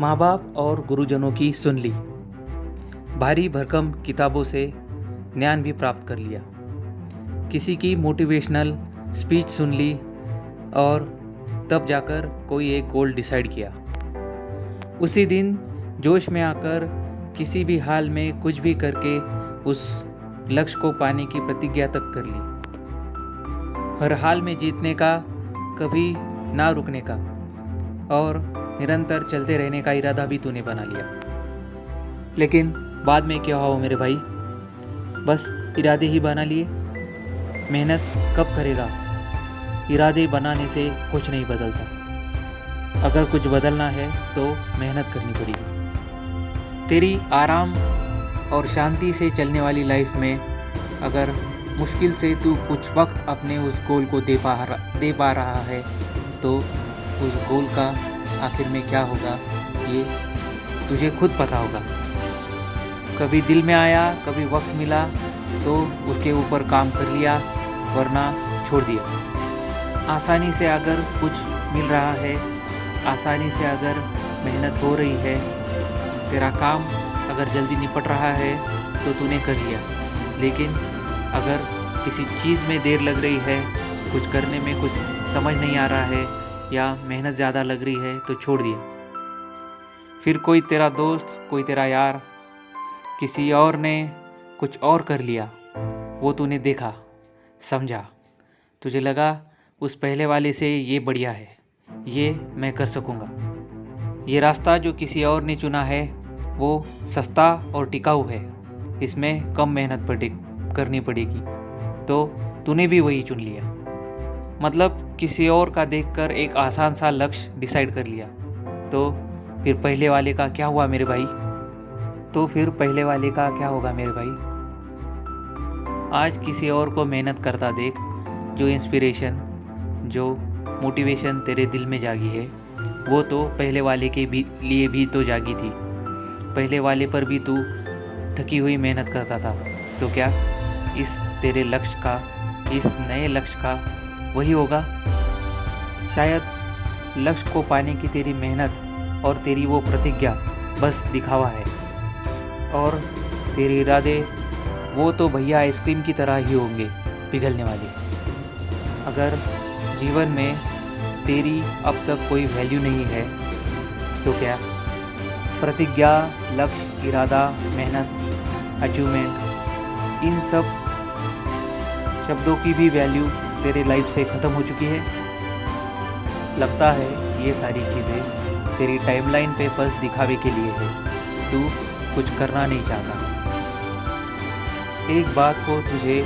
माँ बाप और गुरुजनों की सुन ली, भारी भरकम किताबों से ज्ञान भी प्राप्त कर लिया, किसी की मोटिवेशनल स्पीच सुन ली और तब जाकर कोई एक गोल डिसाइड किया। उसी दिन जोश में आकर किसी भी हाल में कुछ भी करके उस लक्ष्य को पाने की प्रतिज्ञा तक कर ली। हर हाल में जीतने का, कभी ना रुकने का और निरंतर चलते रहने का इरादा भी तूने बना लिया। लेकिन बाद में क्या हुआ मेरे भाई? बस इरादे ही बना लिए। मेहनत कब करेगा? इरादे बनाने से कुछ नहीं बदलता। अगर कुछ बदलना है तो मेहनत करनी पड़ेगी। तेरी आराम और शांति से चलने वाली लाइफ में अगर मुश्किल से तू कुछ वक्त अपने उस गोल को दे पा रहा है तो उस गोल का आखिर में क्या होगा ये तुझे खुद पता होगा। कभी दिल में आया, कभी वक्त मिला तो उसके ऊपर काम कर लिया, वरना छोड़ दिया। आसानी से अगर कुछ मिल रहा है, आसानी से अगर मेहनत हो रही है, तेरा काम अगर जल्दी निपट रहा है तो तूने कर लिया। लेकिन अगर किसी चीज़ में देर लग रही है, कुछ करने में कुछ समझ नहीं आ रहा है या मेहनत ज़्यादा लग रही है तो छोड़ दिया। फिर कोई तेरा दोस्त, कोई तेरा यार, किसी और ने कुछ और कर लिया, वो तूने देखा, समझा, तुझे लगा उस पहले वाले से ये बढ़िया है, ये मैं कर सकूँगा। ये रास्ता जो किसी और ने चुना है वो सस्ता और टिकाऊ है, इसमें कम मेहनत करनी पड़ेगी, तो तूने भी वही चुन लिया। मतलब किसी और का देखकर एक आसान सा लक्ष्य डिसाइड कर लिया। तो फिर पहले वाले का क्या हुआ मेरे भाई? आज किसी और को मेहनत करता देख, जो इंस्पिरेशन, जो मोटिवेशन तेरे दिल में जागी है वो तो पहले वाले के लिए भी तो जागी थी। पहले वाले पर भी तू थकी हुई मेहनत करता था, तो क्या इस तेरे लक्ष्य का, इस नए लक्ष्य का वही होगा? शायद लक्ष्य को पाने की तेरी मेहनत और तेरी वो प्रतिज्ञा बस दिखावा है, और तेरे इरादे वो तो भैया आइसक्रीम की तरह ही होंगे, पिघलने वाले। अगर जीवन में तेरी अब तक कोई वैल्यू नहीं है तो क्या प्रतिज्ञा, लक्ष्य, इरादा, मेहनत, अचीवमेंट, इन सब शब्दों की भी वैल्यू तेरे लाइफ से ख़त्म हो चुकी है? लगता है ये सारी चीज़ें तेरी टाइमलाइन पे बस दिखावे के लिए है, तू कुछ करना नहीं चाहता। एक बात को तुझे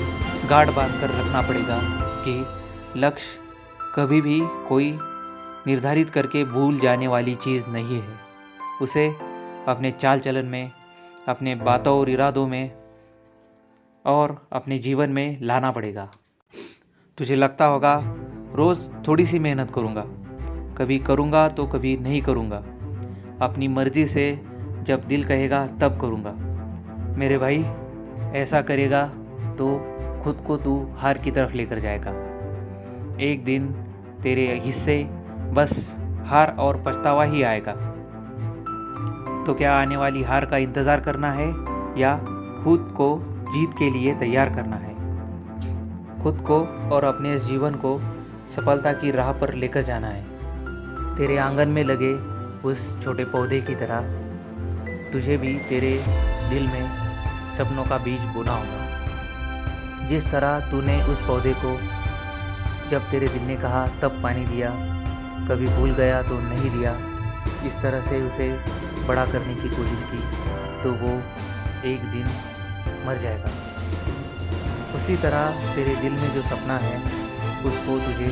गांठ बांध कर रखना पड़ेगा कि लक्ष्य कभी भी कोई निर्धारित करके भूल जाने वाली चीज़ नहीं है। उसे अपने चाल चलन में, अपने बातों और इरादों में और अपने जीवन में लाना पड़ेगा। तुझे लगता होगा रोज़ थोड़ी सी मेहनत करूँगा, कभी करूँगा तो कभी नहीं करूँगा, अपनी मर्ज़ी से जब दिल कहेगा तब करूँगा। मेरे भाई, ऐसा करेगा तो खुद को तू हार की तरफ लेकर जाएगा। एक दिन तेरे हिस्से बस हार और पछतावा ही आएगा। तो क्या आने वाली हार का इंतज़ार करना है या खुद को जीत के लिए तैयार करना है? खुद को और अपने इस जीवन को सफलता की राह पर लेकर जाना है। तेरे आंगन में लगे उस छोटे पौधे की तरह तुझे भी तेरे दिल में सपनों का बीज बोना होगा। जिस तरह तूने उस पौधे को जब तेरे दिल ने कहा तब पानी दिया, कभी भूल गया तो नहीं दिया, इस तरह से उसे बड़ा करने की कोशिश की, तो वो एक दिन मर जाएगा। उसी तरह तेरे दिल में जो सपना है उसको तुझे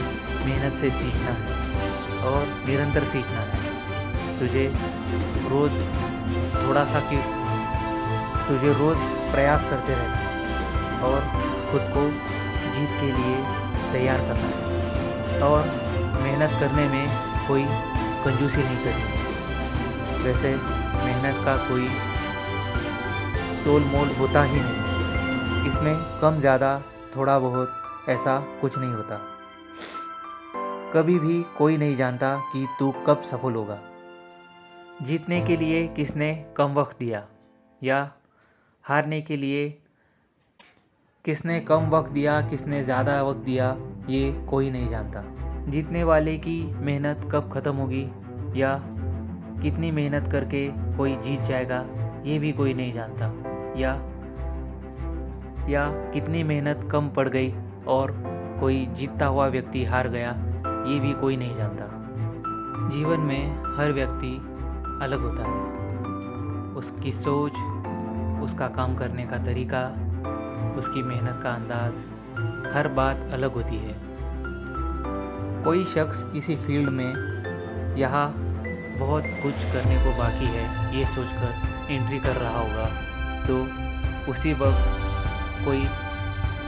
मेहनत से सींचना है और निरंतर सींचना है। तुझे रोज़ थोड़ा सा कि तुझे रोज़ प्रयास करते रहना है और खुद को जीत के लिए तैयार करना है, और मेहनत करने में कोई कंजूसी नहीं करनी। वैसे मेहनत का कोई तोल मोल होता ही नहीं, इसमें कम ज़्यादा, थोड़ा बहुत ऐसा कुछ नहीं होता। कभी भी कोई नहीं जानता कि तू कब सफल होगा। जीतने के लिए किसने कम वक्त दिया या हारने के लिए किसने कम वक्त दिया, किसने ज़्यादा वक्त दिया, ये कोई नहीं जानता। जीतने वाले की मेहनत कब ख़त्म होगी या कितनी मेहनत करके कोई जीत जाएगा, ये भी कोई नहीं जानता। या कितनी मेहनत कम पड़ गई और कोई जीतता हुआ व्यक्ति हार गया, ये भी कोई नहीं जानता। जीवन में हर व्यक्ति अलग होता है। उसकी सोच, उसका काम करने का तरीका, उसकी मेहनत का अंदाज, हर बात अलग होती है। कोई शख्स किसी फील्ड में यहाँ बहुत कुछ करने को बाकी है, ये सोचकर एंट्री कर रहा होगा, तो उसी वक्त कोई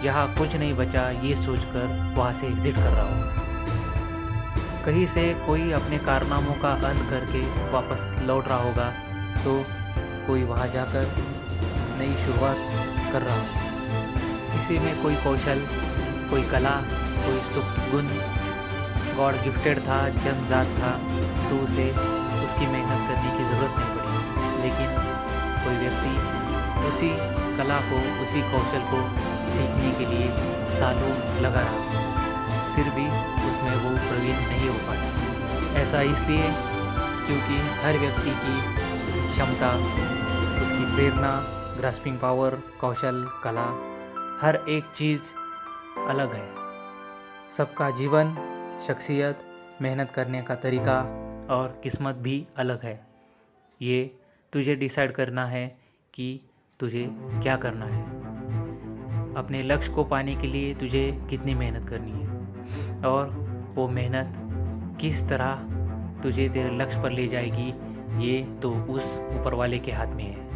यहाँ कुछ नहीं बचा, ये सोचकर वहाँ से एग्ज़िट कर रहा होगा। कहीं से कोई अपने कारनामों का अंत करके वापस लौट रहा होगा, तो कोई वहाँ जाकर नई शुरुआत कर रहा होगा। किसी में कोई कौशल, कोई कला, कोई सुप्त गुण गॉड गिफ्टेड था, जन्मजात था, तो उसे उसकी मेहनत करने की ज़रूरत नहीं पड़ी। लेकिन कोई व्यक्ति उसी कला को, उसी कौशल को सीखने के लिए सालों लगा रहा, फिर भी उसमें वो प्रवीण नहीं हो पाया। ऐसा इसलिए क्योंकि हर व्यक्ति की क्षमता, उसकी प्रेरणा, ग्रास्पिंग पावर, कौशल, कला, हर एक चीज़ अलग है। सबका जीवन, शख्सियत, मेहनत करने का तरीका और किस्मत भी अलग है। ये तुझे डिसाइड करना है कि तुझे क्या करना है। अपने लक्ष्य को पाने के लिए तुझे कितनी मेहनत करनी है और वो मेहनत किस तरह तुझे तेरे लक्ष्य पर ले जाएगी, ये तो उस ऊपर वाले के हाथ में है।